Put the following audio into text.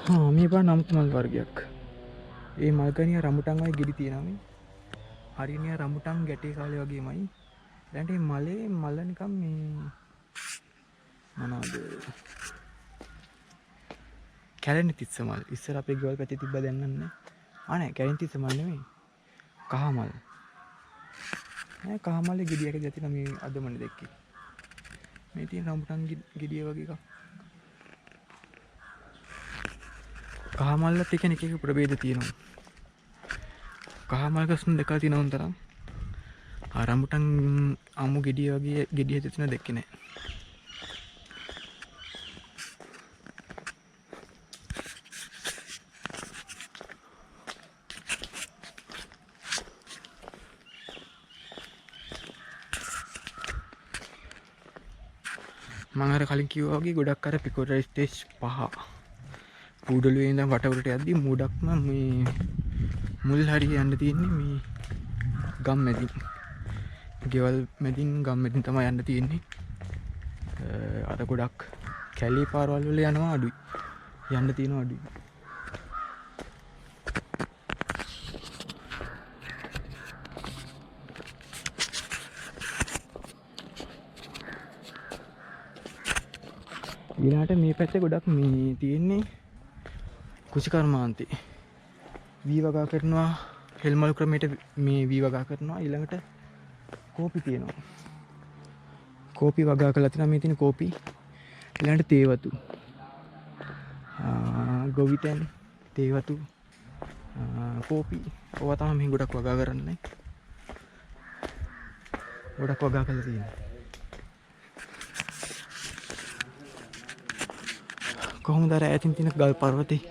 මේ බා නමුත් මල් වර්ගයක්. ඒ මල්කනිය රඹුටන් වගේ ගෙඩි තියෙනවා මේ. හරියනේ රඹුටන් ගැටේ කාලේ වගේමයි. ඊළඟට මේ මලේ මල නිකන් මේ මොනවද? කැලණි තිස්ස මල්. ඉස්සර අපේ ගෙවල් පැත්තේ තිබ්බ දැන් නැහැ. නෑ කැලණි තිස්ස මල් නෙමෙයි. කහ මල්. නෑ කහ මල්ලේ ගෙඩියක දැතින මේ අදමනේ දැක්කේ. මේ තියෙන රඹුටන් ගෙඩිය වගේ එකක්. කහ මල්ලත් එක එක ප්‍රභේද තියෙනවා. කහ මල් ගස්න දෙකක් තියෙනවා තරම්. රඹුටන් අමු ගෙඩිය වගේ ගෙඩිය දෙතුන දැක්කේ නෑ. මම අර කලින් කිව්වා වගේ ගොඩක් අර පිකොරා ස්ටේජ් 5 පූඩලුවේ ඉඳන් වටවලට යද්දි මුඩක්ම මේ මුල් හරිය යන්න තියෙන්නේ මේ ගම් මැදින්. ගෙවල් මැදින් ගම් මැදින් තමයි යන්න තියෙන්නේ. අර ගොඩක් කැලේ පාරවල් වල යනවා අඩුයි. යන්න තියෙනවා අඩුයි. ඊළාට මේ පැත්තේ ගොඩක් මේ තියෙන්නේ කුෂිකර්මාන්තේ. වී වගා කරනවා හෙල්මල් ක්‍රමයට මේ වී වගා කරනවා. ඊළඟට කෝපි තියෙනවා. කෝපි වගා කරලා තියෙනවා. මේ තියෙන කෝපි ඊළඟට තේවතු. ගොවිතැන් තේවතු කෝපි ඔවා තමයි මේ ගොඩක් වගා කරන්නේ. ගොඩක් වගා කරලා තියෙනවා. කොහොමද අර ඈතින් තියෙන ගල් පර්වතේ